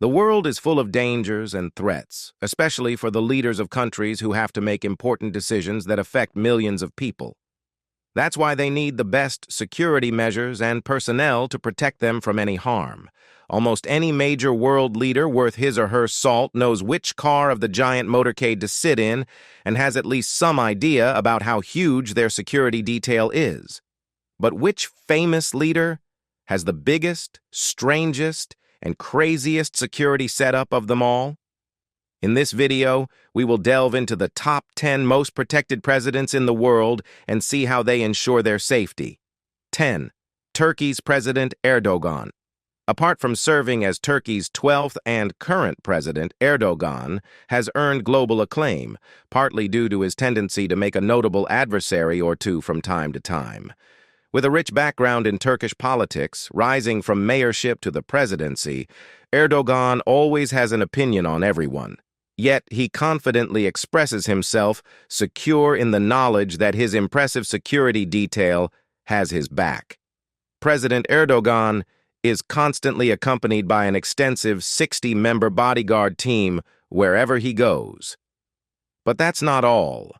The world is full of dangers and threats, especially for the leaders of countries who have to make important decisions that affect millions of people. That's why they need the best security measures and personnel to protect them from any harm. Almost any major world leader worth his or her salt knows which car of the giant motorcade to sit in and has at least some idea about how huge their security detail is. But which famous leader has the biggest, strangest, and craziest security setup of them all? In this video, we will delve into the top 10 most protected presidents in the world and see how they ensure their safety. 10. Turkey's President Erdogan. Apart from serving as Turkey's 12th and current president, Erdogan has earned global acclaim, partly due to his tendency to make a notable adversary or two from time to time. With a rich background in Turkish politics, rising from mayorship to the presidency, Erdogan always has an opinion on everyone. Yet he confidently expresses himself, secure in the knowledge that his impressive security detail has his back. President Erdogan is constantly accompanied by an extensive 60-member bodyguard team wherever he goes. But that's not all.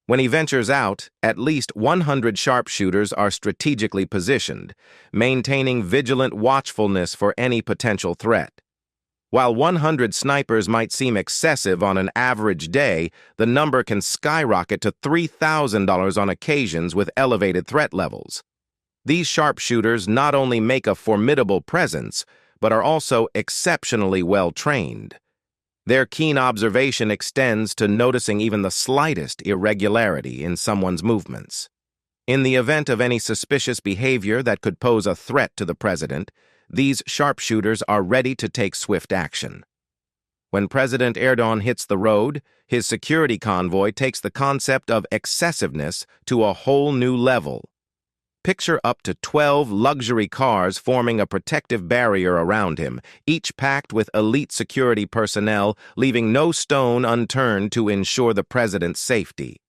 When he ventures out, at least 100 sharpshooters are strategically positioned, maintaining vigilant watchfulness for any potential threat. While 100 snipers might seem excessive on an average day, the number can skyrocket to $3,000 on occasions with elevated threat levels. These sharpshooters not only make a formidable presence, but are also exceptionally well-trained. Their keen observation extends to noticing even the slightest irregularity in someone's movements. In the event of any suspicious behavior that could pose a threat to the president, these sharpshooters are ready to take swift action. When President Erdogan hits the road, his security convoy takes the concept of excessiveness to a whole new level. Picture up to 12 luxury cars forming a protective barrier around him, each packed with elite security personnel, leaving no stone unturned to ensure the president's safety.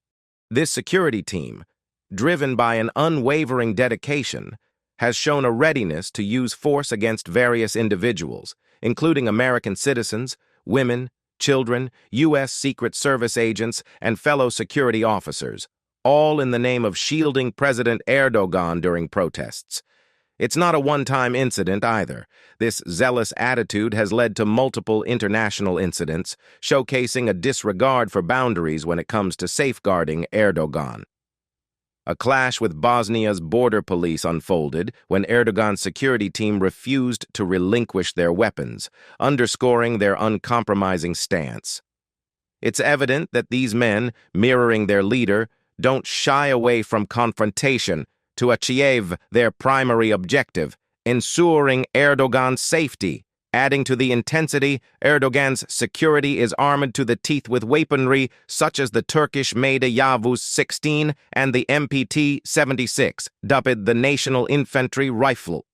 This security team, driven by an unwavering dedication, has shown a readiness to use force against various individuals, including American citizens, women, children, U.S. Secret Service agents, and fellow security officers, all in the name of shielding President Erdogan during protests. It's not a one-time incident either. This zealous attitude has led to multiple international incidents, showcasing a disregard for boundaries when it comes to safeguarding Erdogan. A clash with Bosnia's border police unfolded when Erdogan's security team refused to relinquish their weapons, underscoring their uncompromising stance. It's evident that these men, mirroring their leader, don't shy away from confrontation to achieve their primary objective, ensuring Erdogan's safety. Adding to the intensity, Erdogan's security is armed to the teeth with weaponry such as the Turkish-made Yavuz 16 and the MPT-76, dubbed the National Infantry Rifle.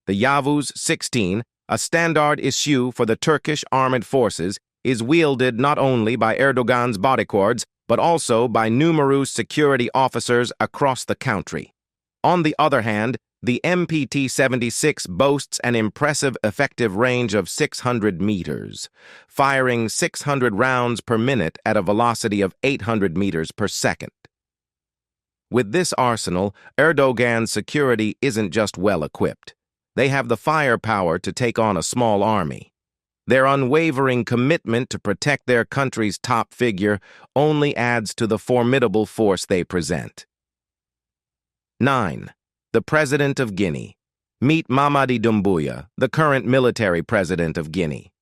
The Yavuz 16, a standard issue for the Turkish armed forces, is wielded not only by Erdogan's bodyguards, but also by numerous security officers across the country. On the other hand, the MPT-76 boasts an impressive effective range of 600 meters, firing 600 rounds per minute at a velocity of 800 meters per second. With this arsenal, Erdogan's security isn't just well-equipped. They have the firepower to take on a small army. Their unwavering commitment to protect their country's top figure only adds to the formidable force they present. 9. The President of Guinea. Meet Mamadi Dumbuya, the current military president of Guinea.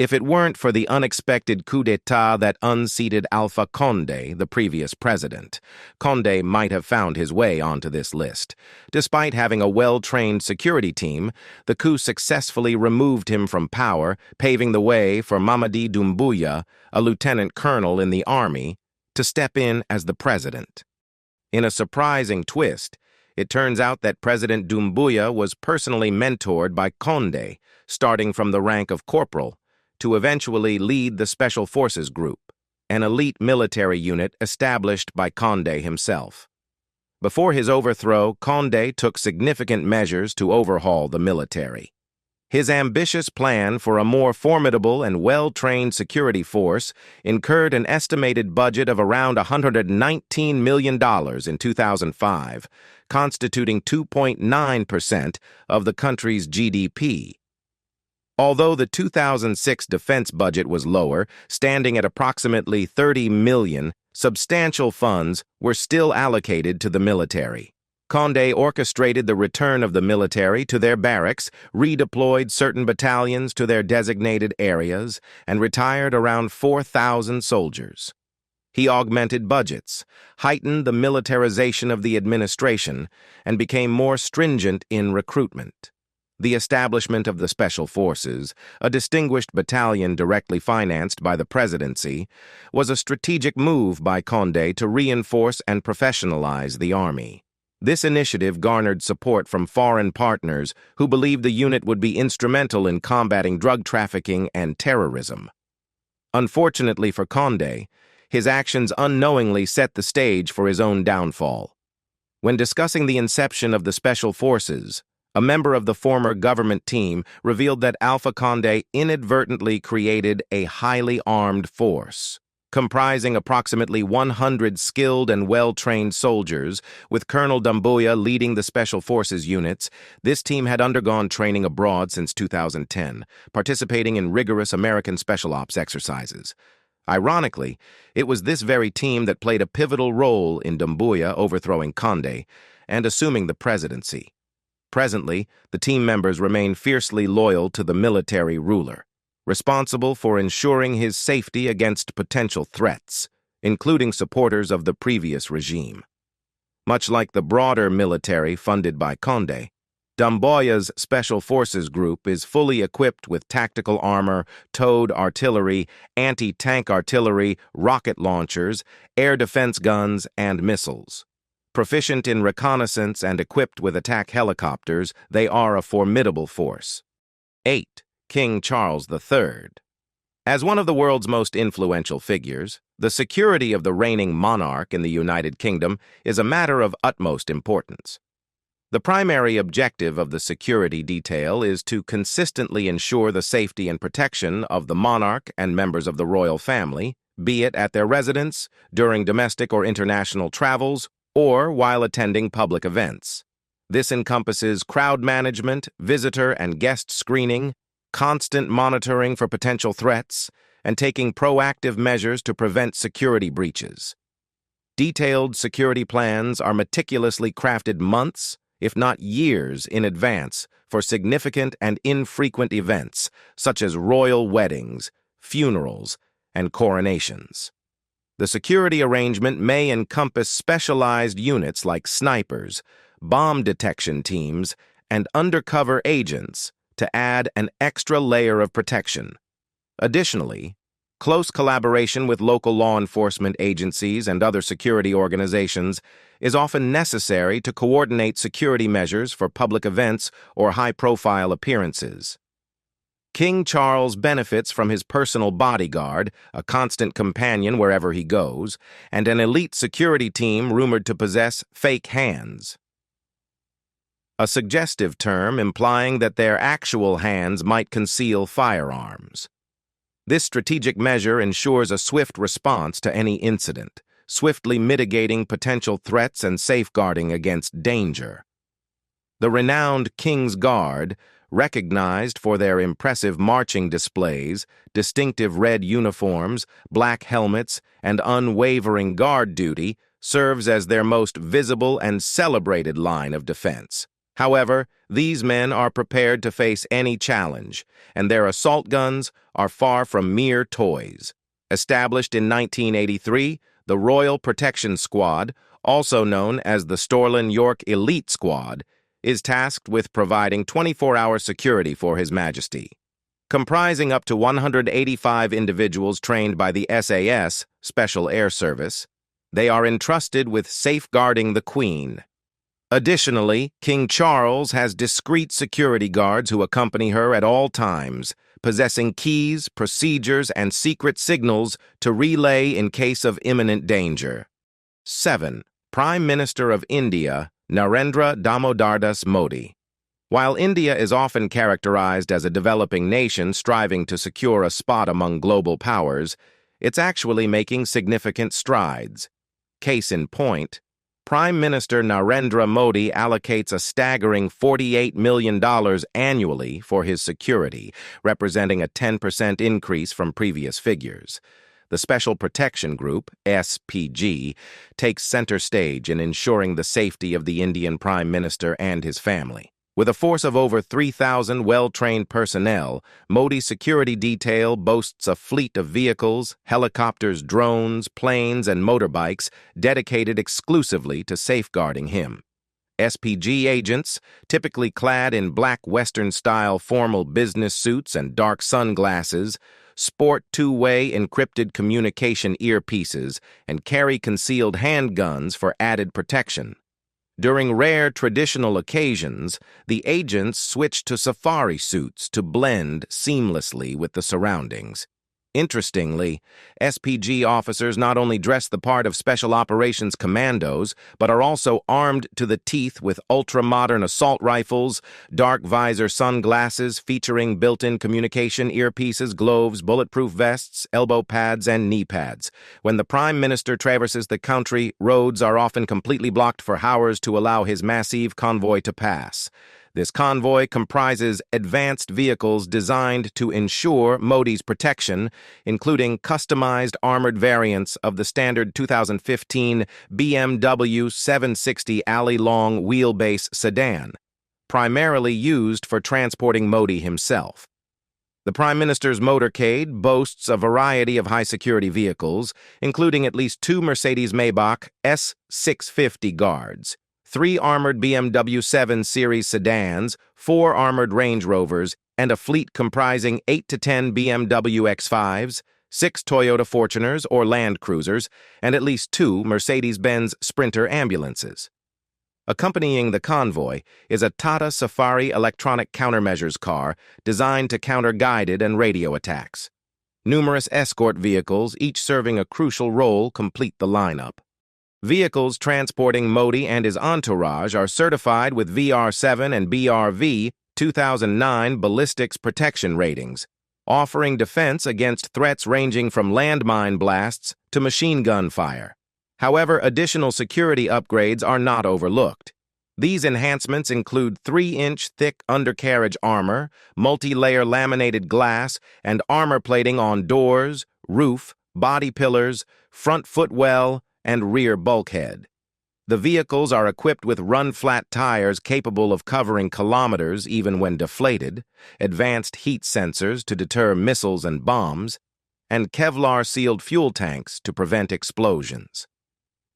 If it weren't for the unexpected coup d'etat that unseated Alpha Condé, the previous president, Condé might have found his way onto this list. Despite having a well-trained security team, the coup successfully removed him from power, paving the way for Mamadi Dumbuya, a lieutenant colonel in the army, to step in as the president. In a surprising twist, it turns out that President Dumbuya was personally mentored by Condé, starting from the rank of corporal, to eventually lead the Special Forces Group, an elite military unit established by Condé himself. Before his overthrow, Condé took significant measures to overhaul the military. His ambitious plan for a more formidable and well-trained security force incurred an estimated budget of around $119 million in 2005, constituting 2.9% of the country's GDP. Although the 2006 defense budget was lower, standing at approximately $30 million, substantial funds were still allocated to the military. Condé orchestrated the return of the military to their barracks, redeployed certain battalions to their designated areas, and retired around 4,000 soldiers. He augmented budgets, heightened the militarization of the administration, and became more stringent in recruitment. The establishment of the Special Forces, a distinguished battalion directly financed by the presidency, was a strategic move by Condé to reinforce and professionalize the army. This initiative garnered support from foreign partners who believed the unit would be instrumental in combating drug trafficking and terrorism. Unfortunately for Condé, his actions unknowingly set the stage for his own downfall. When discussing the inception of the Special Forces, a member of the former government team revealed that Alpha Condé inadvertently created a highly armed force, comprising approximately 100 skilled and well-trained soldiers, with Colonel Dumbuya leading the Special Forces units. This team had undergone training abroad since 2010, participating in rigorous American Special Ops exercises. Ironically, it was this very team that played a pivotal role in Dumbuya overthrowing Condé and assuming the presidency. Presently, the team members remain fiercely loyal to the military ruler, responsible for ensuring his safety against potential threats, including supporters of the previous regime. Much like the broader military funded by Condé, Dumbuya's Special Forces Group is fully equipped with tactical armor, towed artillery, anti-tank artillery, rocket launchers, air defense guns, and missiles. Proficient in reconnaissance and equipped with attack helicopters, they are a formidable force. 8. King Charles III. As one of the world's most influential figures, the security of the reigning monarch in the United Kingdom is a matter of utmost importance. The primary objective of the security detail is to consistently ensure the safety and protection of the monarch and members of the royal family, be it at their residence, during domestic or international travels, or while attending public events. This encompasses crowd management, visitor and guest screening, constant monitoring for potential threats, and taking proactive measures to prevent security breaches. Detailed security plans are meticulously crafted months, if not years, in advance for significant and infrequent events such as royal weddings, funerals, and coronations. The security arrangement may encompass specialized units like snipers, bomb detection teams, and undercover agents to add an extra layer of protection. Additionally, close collaboration with local law enforcement agencies and other security organizations is often necessary to coordinate security measures for public events or high-profile appearances. King Charles benefits from his personal bodyguard, a constant companion wherever he goes, and an elite security team rumored to possess fake hands, a suggestive term implying that their actual hands might conceal firearms. This strategic measure ensures a swift response to any incident, swiftly mitigating potential threats and safeguarding against danger. The renowned King's Guard, recognized for their impressive marching displays, distinctive red uniforms, black helmets, and unwavering guard duty, serves as their most visible and celebrated line of defense. However, these men are prepared to face any challenge, and their assault guns are far from mere toys. Established in 1983, the Royal Protection Squad, also known as the Storlin York Elite Squad, is tasked with providing 24-hour security for His Majesty. Comprising up to 185 individuals trained by the SAS, Special Air Service, they are entrusted with safeguarding the Queen. Additionally, King Charles has discreet security guards who accompany her at all times, possessing keys, procedures, and secret signals to relay in case of imminent danger. 7. Prime Minister of India, Narendra Damodar Das Modi. While India is often characterized as a developing nation striving to secure a spot among global powers, it's actually making significant strides. Case in point, Prime Minister Narendra Modi allocates a staggering $48 million annually for his security, representing a 10% increase from previous figures. The Special Protection Group, SPG, takes center stage in ensuring the safety of the Indian Prime Minister and his family. With a force of over 3,000 well-trained personnel, Modi's security detail boasts a fleet of vehicles, helicopters, drones, planes, and motorbikes dedicated exclusively to safeguarding him. SPG agents, typically clad in black Western-style formal business suits and dark sunglasses, sport two-way encrypted communication earpieces and carry concealed handguns for added protection. During rare traditional occasions, the agents switch to safari suits to blend seamlessly with the surroundings. Interestingly, SPG officers not only dress the part of Special Operations Commandos, but are also armed to the teeth with ultra-modern assault rifles, dark visor sunglasses featuring built-in communication earpieces, gloves, bulletproof vests, elbow pads, and knee pads. When the Prime Minister traverses the country, roads are often completely blocked for hours to allow his massive convoy to pass. This convoy comprises advanced vehicles designed to ensure Modi's protection, including customized armored variants of the standard 2015 BMW 760 alley-long wheelbase sedan, primarily used for transporting Modi himself. The Prime Minister's motorcade boasts a variety of high-security vehicles, including at least 2 Mercedes-Maybach S650 guards, 3 armored BMW 7 Series sedans, 4 armored Range Rovers, and a fleet comprising 8 to 10 BMW X5s, 6 Toyota Fortuners or Land Cruisers, and at least 2 Mercedes-Benz Sprinter ambulances. Accompanying the convoy is a Tata Safari electronic countermeasures car designed to counter guided and radio attacks. Numerous escort vehicles, each serving a crucial role, complete the lineup. Vehicles transporting Modi and his entourage are certified with VR7 and BRV 2009 ballistics protection ratings, offering defense against threats ranging from landmine blasts to machine gun fire. However, additional security upgrades are not overlooked. These enhancements include 3-inch thick undercarriage armor, multi-layer laminated glass, and armor plating on doors, roof, body pillars, front footwell, and rear bulkhead. The vehicles are equipped with run-flat tires capable of covering kilometers even when deflated, advanced heat sensors to deter missiles and bombs, and Kevlar-sealed fuel tanks to prevent explosions.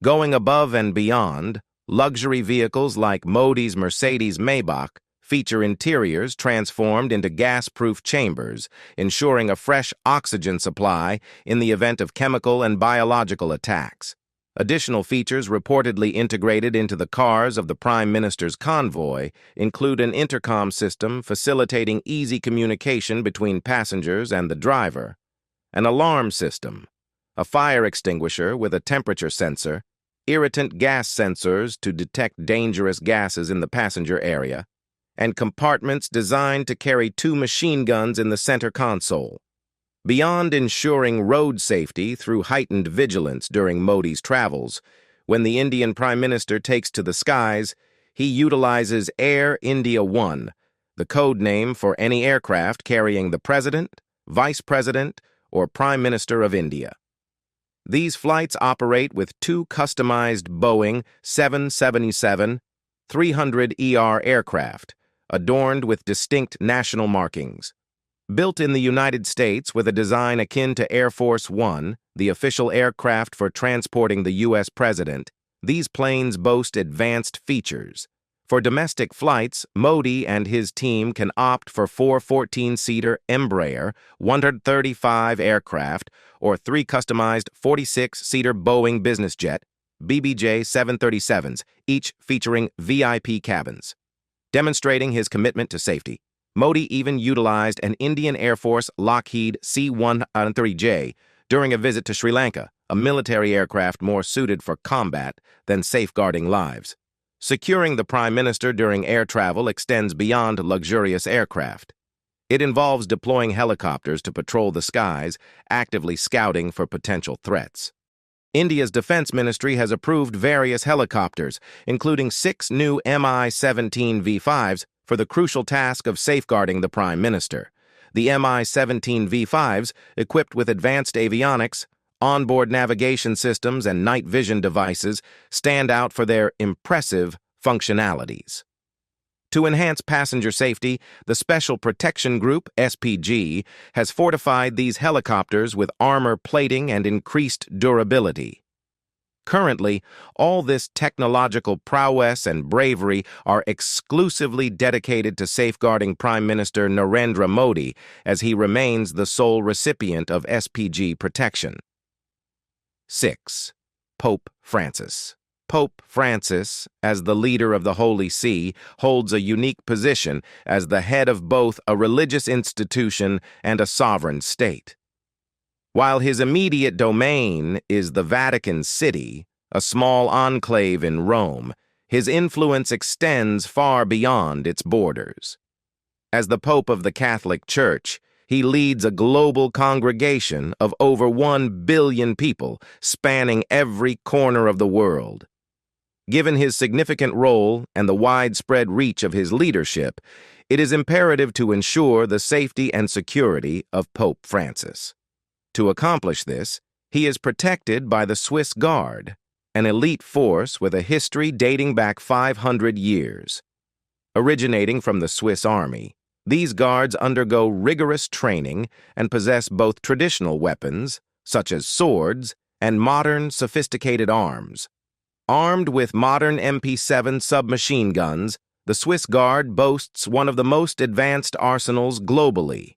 Going above and beyond, luxury vehicles like Modi's Mercedes-Maybach feature interiors transformed into gas-proof chambers, ensuring a fresh oxygen supply in the event of chemical and biological attacks. Additional features reportedly integrated into the cars of the Prime Minister's convoy include an intercom system facilitating easy communication between passengers and the driver, an alarm system, a fire extinguisher with a temperature sensor, irritant gas sensors to detect dangerous gases in the passenger area, and compartments designed to carry 2 machine guns in the center console. Beyond ensuring road safety through heightened vigilance during Modi's travels, when the Indian Prime Minister takes to the skies, he utilizes Air India One, the code name for any aircraft carrying the President, Vice President, or Prime Minister of India. These flights operate with 2 customized Boeing 777-300ER aircraft, adorned with distinct national markings. Built in the United States with a design akin to Air Force One, the official aircraft for transporting the U.S. President, these planes boast advanced features. For domestic flights, Modi and his team can opt for 4 14-seater Embraer 135 aircraft or 3 customized 46-seater Boeing business jet BBJ 737s, each featuring VIP cabins. Demonstrating his commitment to safety, Modi even utilized an Indian Air Force Lockheed C-130J during a visit to Sri Lanka, a military aircraft more suited for combat than safeguarding lives. Securing the Prime Minister during air travel extends beyond luxurious aircraft. It involves deploying helicopters to patrol the skies, actively scouting for potential threats. India's Defense Ministry has approved various helicopters, including 6 new Mi-17 V5s, for the crucial task of safeguarding the Prime Minister. The Mi-17 V5s, equipped with advanced avionics, onboard navigation systems, and night vision devices, stand out for their impressive functionalities. To enhance passenger safety, the Special Protection Group, SPG, has fortified these helicopters with armor plating and increased durability. Currently, all this technological prowess and bravery are exclusively dedicated to safeguarding Prime Minister Narendra Modi, as he remains the sole recipient of SPG protection. 6. Pope Francis. Pope Francis, as the leader of the Holy See, holds a unique position as the head of both a religious institution and a sovereign state. While his immediate domain is the Vatican City, a small enclave in Rome, his influence extends far beyond its borders. As the Pope of the Catholic Church, he leads a global congregation of over 1 billion people spanning every corner of the world. Given his significant role and the widespread reach of his leadership, it is imperative to ensure the safety and security of Pope Francis. To accomplish this, he is protected by the Swiss Guard, an elite force with a history dating back 500 years. Originating from the Swiss Army, these guards undergo rigorous training and possess both traditional weapons, such as swords, and modern, sophisticated arms. Armed with modern MP7 submachine guns, the Swiss Guard boasts one of the most advanced arsenals globally.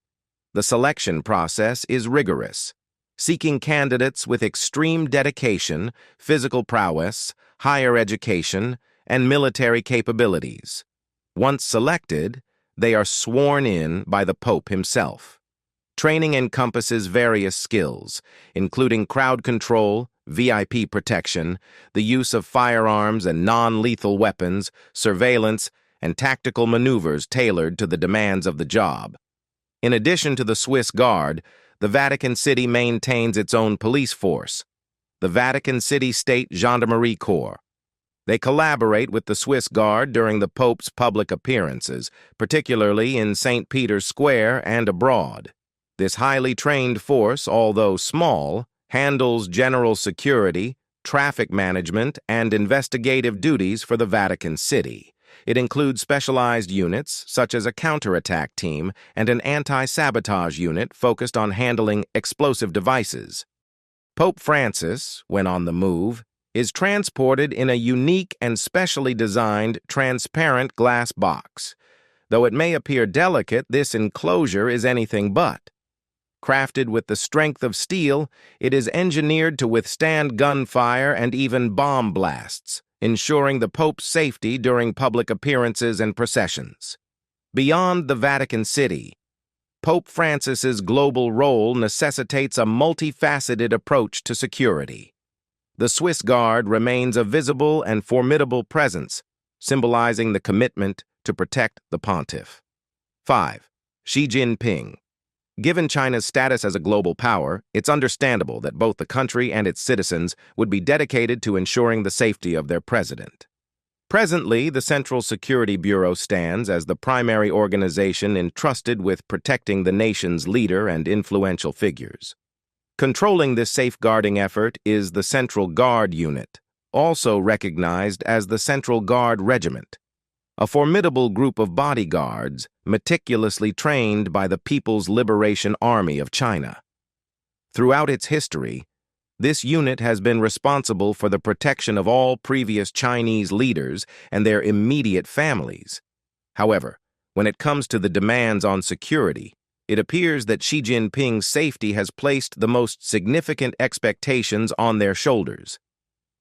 The selection process is rigorous, seeking candidates with extreme dedication, physical prowess, higher education, and military capabilities. Once selected, they are sworn in by the Pope himself. Training encompasses various skills, including crowd control, VIP protection, the use of firearms and non-lethal weapons, surveillance, and tactical maneuvers tailored to the demands of the job. In addition to the Swiss Guard, the Vatican City maintains its own police force, the Vatican City State Gendarmerie Corps. They collaborate with the Swiss Guard during the Pope's public appearances, particularly in St. Peter's Square and abroad. This highly trained force, although small, handles general security, traffic management, and investigative duties for the Vatican City. It includes specialized units, such as a counterattack team and an anti-sabotage unit focused on handling explosive devices. Pope Francis, when on the move, is transported in a unique and specially designed transparent glass box. Though it may appear delicate, this enclosure is anything but. Crafted with the strength of steel, it is engineered to withstand gunfire and even bomb blasts, ensuring the Pope's safety during public appearances and processions. Beyond the Vatican City, Pope Francis's global role necessitates a multifaceted approach to security. The Swiss Guard remains a visible and formidable presence, symbolizing the commitment to protect the pontiff. 5. Xi Jinping. Given China's status as a global power, it's understandable that both the country and its citizens would be dedicated to ensuring the safety of their president. Presently, the Central Security Bureau stands as the primary organization entrusted with protecting the nation's leader and influential figures. Controlling this safeguarding effort is the Central Guard Unit, also recognized as the Central Guard Regiment, a formidable group of bodyguards meticulously trained by the People's Liberation Army of China. Throughout its history, this unit has been responsible for the protection of all previous Chinese leaders and their immediate families. However, when it comes to the demands on security, it appears that Xi Jinping's safety has placed the most significant expectations on their shoulders.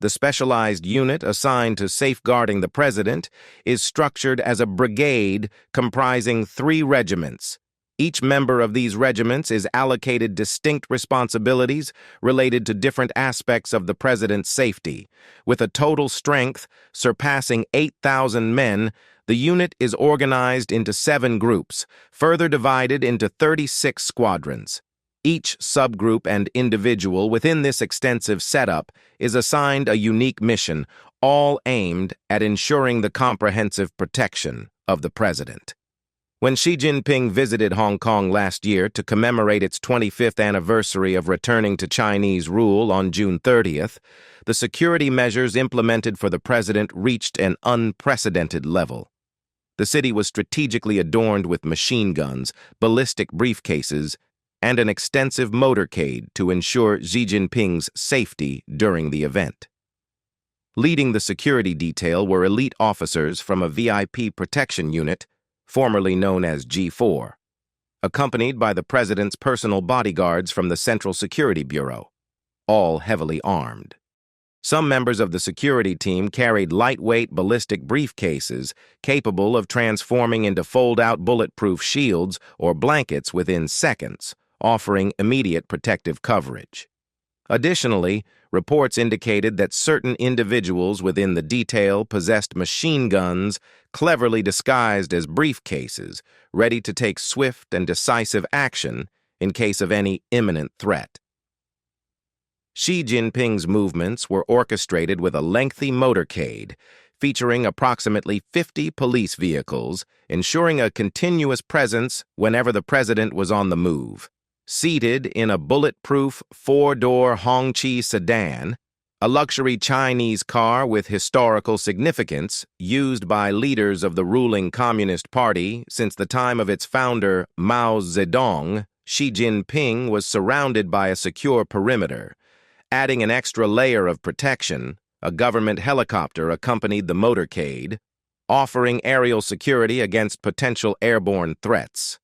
The specialized unit assigned to safeguarding the president is structured as a brigade comprising 3 regiments, Each member of these regiments is allocated distinct responsibilities related to different aspects of the president's safety. With a total strength surpassing 8,000 men, the unit is organized into 7 groups, further divided into 36 squadrons. Each subgroup and individual within this extensive setup is assigned a unique mission, all aimed at ensuring the comprehensive protection of the president. When Xi Jinping visited Hong Kong last year to commemorate its 25th anniversary of returning to Chinese rule on June 30th, the security measures implemented for the president reached an unprecedented level. The city was strategically adorned with machine guns, ballistic briefcases, and an extensive motorcade to ensure Xi Jinping's safety during the event. Leading the security detail were elite officers from a VIP protection unit, formerly known as G4, accompanied by the president's personal bodyguards from the Central Security Bureau, all heavily armed. Some members of the security team carried lightweight ballistic briefcases capable of transforming into fold-out bulletproof shields or blankets within seconds, offering immediate protective coverage. Additionally, reports indicated that certain individuals within the detail possessed machine guns cleverly disguised as briefcases, ready to take swift and decisive action in case of any imminent threat. Xi Jinping's movements were orchestrated with a lengthy motorcade, featuring approximately 50 police vehicles, ensuring a continuous presence whenever the president was on the move. Seated in a bulletproof 4-door Hongqi sedan, a luxury Chinese car with historical significance used by leaders of the ruling Communist Party since the time of its founder Mao Zedong, Xi Jinping was surrounded by a secure perimeter. Adding an extra layer of protection, a government helicopter accompanied the motorcade, offering aerial security against potential airborne threats.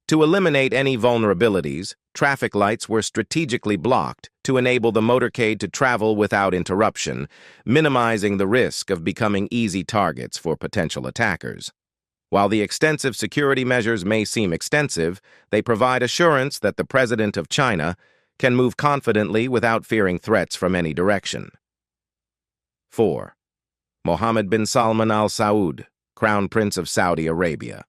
To eliminate any vulnerabilities, traffic lights were strategically blocked to enable the motorcade to travel without interruption, minimizing the risk of becoming easy targets for potential attackers. While the extensive security measures may seem extensive, they provide assurance that the President of China can move confidently without fearing threats from any direction. 4. Mohammed bin Salman Al Saud, Crown Prince of Saudi Arabia.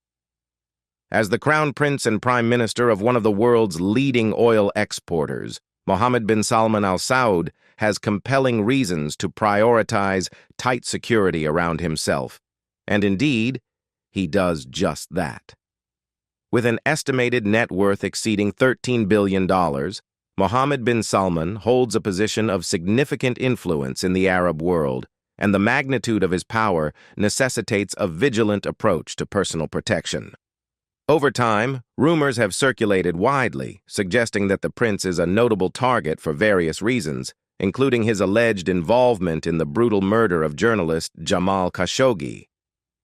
As the Crown Prince and Prime Minister of one of the world's leading oil exporters, Mohammed bin Salman Al Saud has compelling reasons to prioritize tight security around himself, and indeed, he does just that. With an estimated net worth exceeding $13 billion, Mohammed bin Salman holds a position of significant influence in the Arab world, and the magnitude of his power necessitates a vigilant approach to personal protection. Over time, rumors have circulated widely, suggesting that the prince is a notable target for various reasons, including his alleged involvement in the brutal murder of journalist Jamal Khashoggi.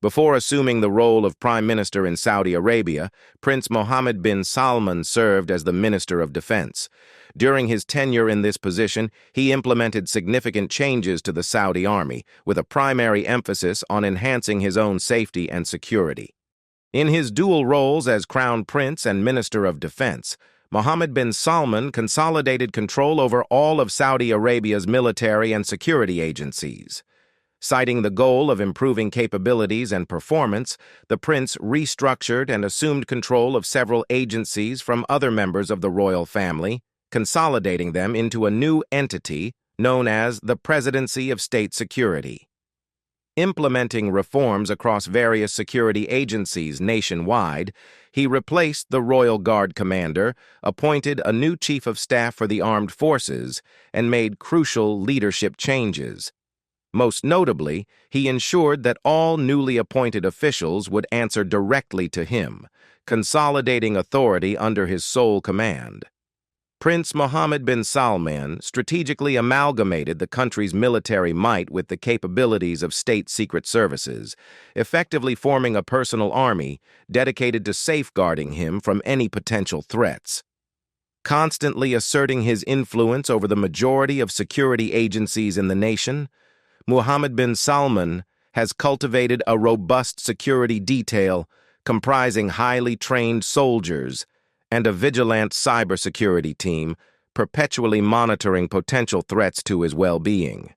Before assuming the role of Prime Minister in Saudi Arabia, Prince Mohammed bin Salman served as the Minister of Defense. During his tenure in this position, he implemented significant changes to the Saudi army, with a primary emphasis on enhancing his own safety and security. In his dual roles as Crown Prince and Minister of Defense, Mohammed bin Salman consolidated control over all of Saudi Arabia's military and security agencies. Citing the goal of improving capabilities and performance, the prince restructured and assumed control of several agencies from other members of the royal family, consolidating them into a new entity known as the Presidency of State Security. Implementing reforms across various security agencies nationwide, he replaced the Royal Guard commander, appointed a new chief of staff for the armed forces, and made crucial leadership changes. Most notably, he ensured that all newly appointed officials would answer directly to him, consolidating authority under his sole command. Prince Mohammed bin Salman strategically amalgamated the country's military might with the capabilities of state secret services, effectively forming a personal army dedicated to safeguarding him from any potential threats. Constantly asserting his influence over the majority of security agencies in the nation, Mohammed bin Salman has cultivated a robust security detail comprising highly trained soldiers and a vigilant cybersecurity team perpetually monitoring potential threats to his well-being.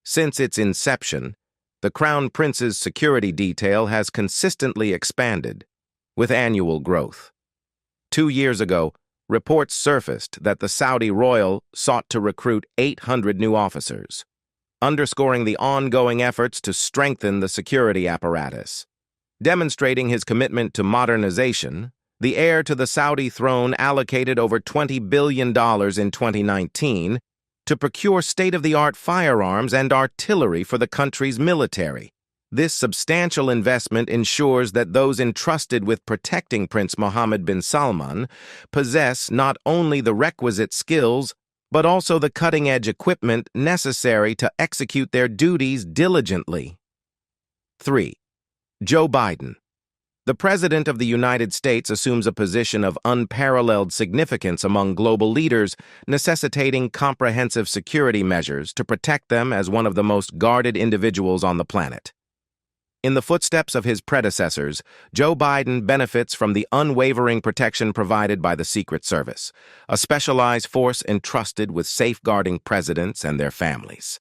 Since its inception, the Crown Prince's security detail has consistently expanded, with annual growth. 2 years ago, reports surfaced that the Saudi royal sought to recruit 800 new officers, underscoring the ongoing efforts to strengthen the security apparatus. Demonstrating his commitment to modernization, the heir to the Saudi throne allocated over $20 billion in 2019 to procure state-of-the-art firearms and artillery for the country's military. This substantial investment ensures that those entrusted with protecting Prince Mohammed bin Salman possess not only the requisite skills, but also the cutting-edge equipment necessary to execute their duties diligently. 3. Joe Biden. The President of the United States assumes a position of unparalleled significance among global leaders, necessitating comprehensive security measures to protect them as one of the most guarded individuals on the planet. In the footsteps of his predecessors, Joe Biden benefits from the unwavering protection provided by the Secret Service, a specialized force entrusted with safeguarding presidents and their families.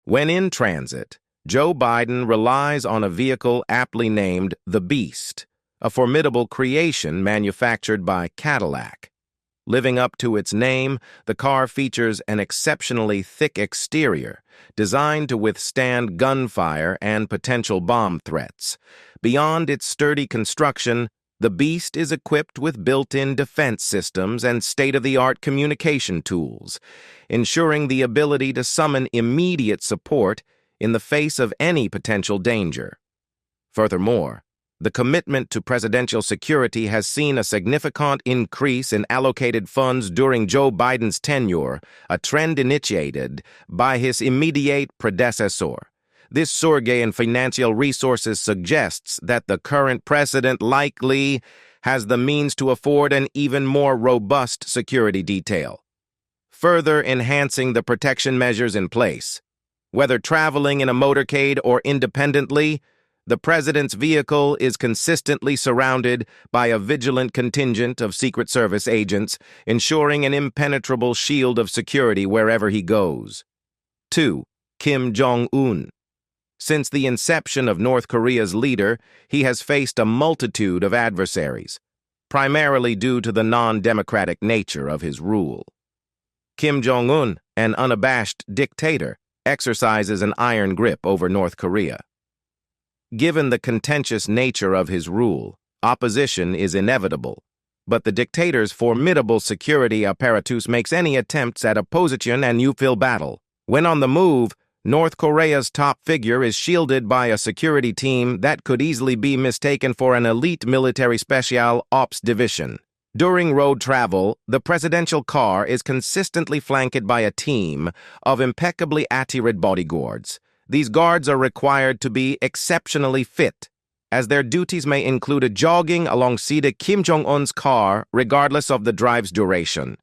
When in transit, Joe Biden relies on a vehicle aptly named the Beast, a formidable creation manufactured by Cadillac. Living up to its name, the car features an exceptionally thick exterior, designed to withstand gunfire and potential bomb threats. Beyond its sturdy construction, the Beast is equipped with built-in defense systems and state-of-the-art communication tools, ensuring the ability to summon immediate support in the face of any potential danger. Furthermore, the commitment to presidential security has seen a significant increase in allocated funds during Joe Biden's tenure, a trend initiated by his immediate predecessor. This surge in financial resources suggests that the current president likely has the means to afford an even more robust security detail, further enhancing the protection measures in place. Whether traveling in a motorcade or independently, the president's vehicle is consistently surrounded by a vigilant contingent of Secret Service agents, ensuring an impenetrable shield of security wherever he goes. 2. Kim Jong-un. Since the inception of North Korea's leader, he has faced a multitude of adversaries, primarily due to the non-democratic nature of his rule. Kim Jong-un, an unabashed dictator, exercises an iron grip over North Korea. Given the contentious nature of his rule, opposition is inevitable, but the dictator's formidable security apparatus makes any attempts at opposition an uphill battle. When on the move, North Korea's top figure is shielded by a security team that could easily be mistaken for an elite military special ops division. During road travel, the presidential car is consistently flanked by a team of impeccably attired bodyguards. These guards are required to be exceptionally fit, as their duties may include a jogging alongside Kim Jong-un's car regardless of the drive's duration.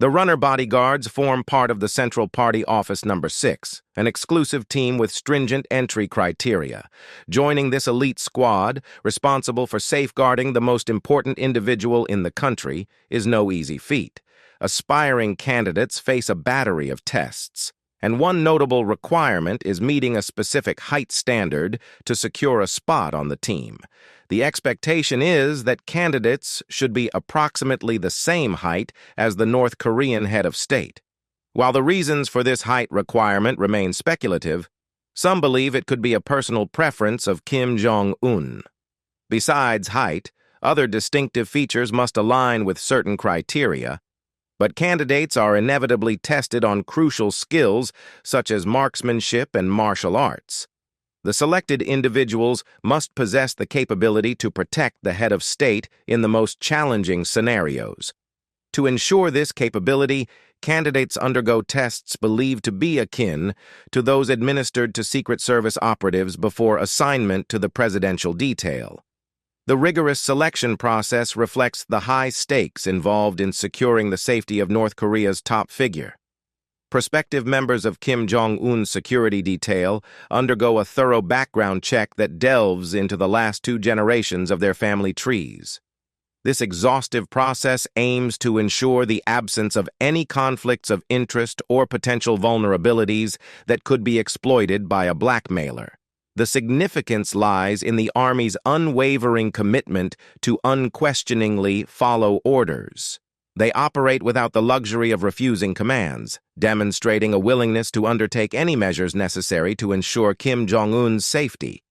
The runner bodyguards form part of the Central Party Office No. 6, an exclusive team with stringent entry criteria. Joining this elite squad, responsible for safeguarding the most important individual in the country, is no easy feat. Aspiring candidates face a battery of tests, and one notable requirement is meeting a specific height standard to secure a spot on the team. The expectation is that candidates should be approximately the same height as the North Korean head of state. While the reasons for this height requirement remain speculative, some believe it could be a personal preference of Kim Jong-un. Besides height, other distinctive features must align with certain criteria, but candidates are inevitably tested on crucial skills such as marksmanship and martial arts. The selected individuals must possess the capability to protect the head of state in the most challenging scenarios. To ensure this capability, candidates undergo tests believed to be akin to those administered to Secret Service operatives before assignment to the presidential detail. The rigorous selection process reflects the high stakes involved in securing the safety of North Korea's top figure. Prospective members of Kim Jong-un's security detail undergo a thorough background check that delves into the last 2 generations of their family trees. This exhaustive process aims to ensure the absence of any conflicts of interest or potential vulnerabilities that could be exploited by a blackmailer. The significance lies in the Army's unwavering commitment to unquestioningly follow orders. They operate without the luxury of refusing commands, demonstrating a willingness to undertake any measures necessary to ensure Kim Jong-un's safety.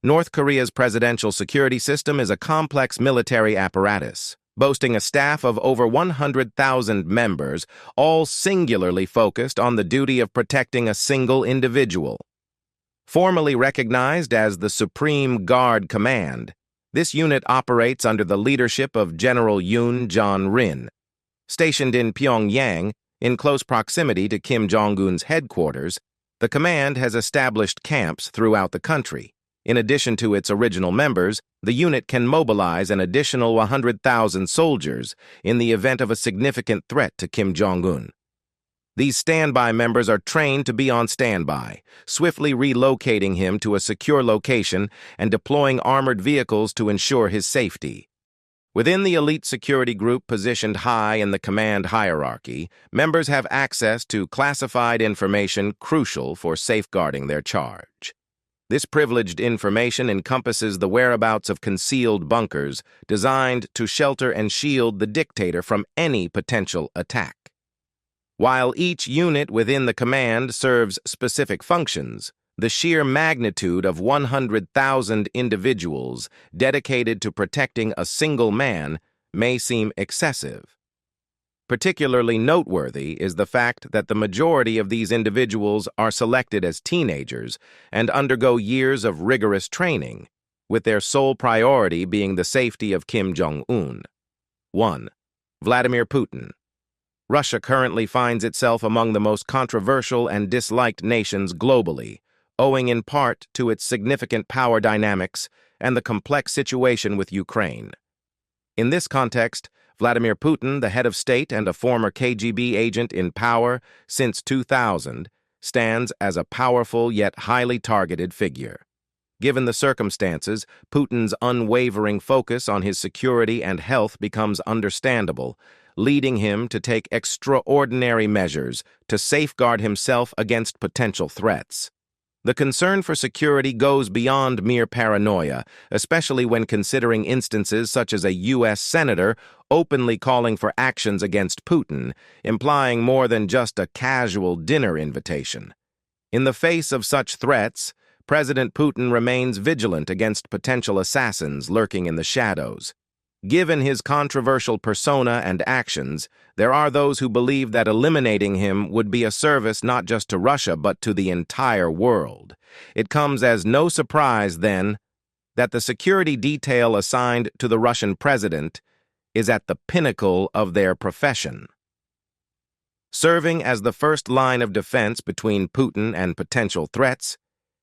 North Korea's presidential security system is a complex military apparatus, boasting a staff of over 100,000 members, all singularly focused on the duty of protecting a single individual. Formally recognized as the Supreme Guard Command, this unit operates under the leadership of General Yoon Jan-rin. Stationed in Pyongyang, in close proximity to Kim Jong-un's headquarters, the command has established camps throughout the country. In addition to its original members, the unit can mobilize an additional 100,000 soldiers in the event of a significant threat to Kim Jong-un. These standby members are trained to be on standby, swiftly relocating him to a secure location and deploying armored vehicles to ensure his safety. Within the elite security group positioned high in the command hierarchy, members have access to classified information crucial for safeguarding their charge. This privileged information encompasses the whereabouts of concealed bunkers designed to shelter and shield the dictator from any potential attack. While each unit within the command serves specific functions, the sheer magnitude of 100,000 individuals dedicated to protecting a single man may seem excessive. Particularly noteworthy is the fact that the majority of these individuals are selected as teenagers and undergo years of rigorous training, with their sole priority being the safety of Kim Jong-un. 1. Vladimir Putin. Russia currently finds itself among the most controversial and disliked nations globally, owing in part to its significant power dynamics and the complex situation with Ukraine. In this context, Vladimir Putin, the head of state and a former KGB agent in power since 2000, stands as a powerful yet highly targeted figure. Given the circumstances, Putin's unwavering focus on his security and health becomes understandable, leading him to take extraordinary measures to safeguard himself against potential threats. The concern for security goes beyond mere paranoia, especially when considering instances such as a U.S. senator openly calling for actions against Putin, implying more than just a casual dinner invitation. In the face of such threats, President Putin remains vigilant against potential assassins lurking in the shadows. Given his controversial persona and actions, there are those who believe that eliminating him would be a service not just to Russia but to the entire world. It comes as no surprise, then, that the security detail assigned to the Russian president is at the pinnacle of their profession. Serving as the first line of defense between Putin and potential threats,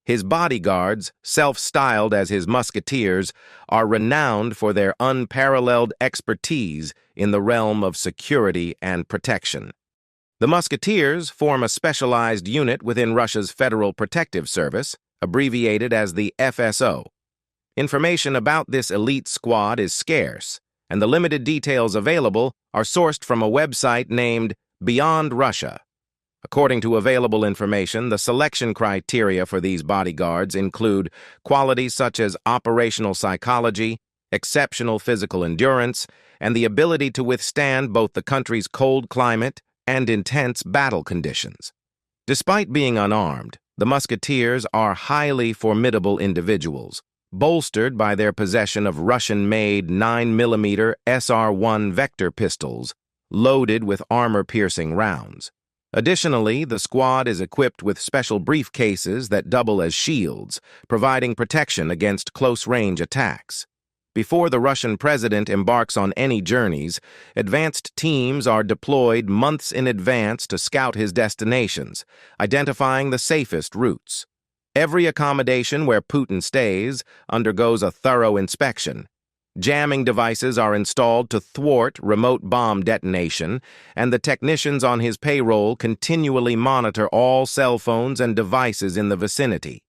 his bodyguards, self-styled as his musketeers, are renowned for their unparalleled expertise in the realm of security and protection. The musketeers form a specialized unit within Russia's Federal Protective Service, abbreviated as the FSO. Information about this elite squad is scarce, and the limited details available are sourced from a website named Beyond Russia. According to available information, the selection criteria for these bodyguards include qualities such as operational psychology, exceptional physical endurance, and the ability to withstand both the country's cold climate and intense battle conditions. Despite being unarmed, the musketeers are highly formidable individuals, bolstered by their possession of Russian-made 9mm SR-1 Vector pistols, loaded with armor-piercing rounds. Additionally, the squad is equipped with special briefcases that double as shields, providing protection against close-range attacks. Before the Russian president embarks on any journeys, advanced teams are deployed months in advance to scout his destinations, identifying the safest routes. Every accommodation where Putin stays undergoes a thorough inspection. Jamming devices are installed to thwart remote bomb detonation, and the technicians on his payroll continually monitor all cell phones and devices in the vicinity.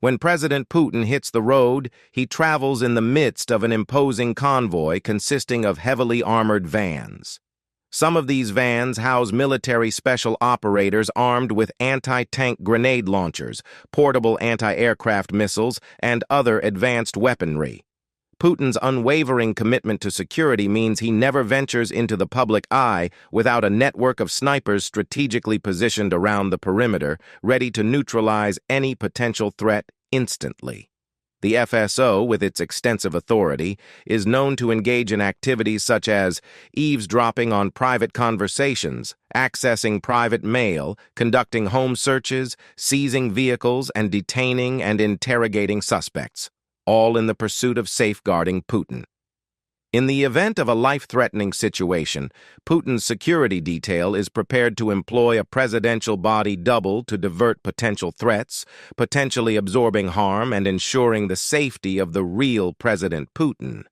When President Putin hits the road, he travels in the midst of an imposing convoy consisting of heavily armored vans. Some of these vans house military special operators armed with anti-tank grenade launchers, portable anti-aircraft missiles, and other advanced weaponry. Putin's unwavering commitment to security means he never ventures into the public eye without a network of snipers strategically positioned around the perimeter, ready to neutralize any potential threat instantly. The FSO, with its extensive authority, is known to engage in activities such as eavesdropping on private conversations, accessing private mail, conducting home searches, seizing vehicles, and detaining and interrogating suspects, all in the pursuit of safeguarding Putin. In the event of a life-threatening situation, Putin's security detail is prepared to employ a presidential body double to divert potential threats, potentially absorbing harm and ensuring the safety of the real President Putin.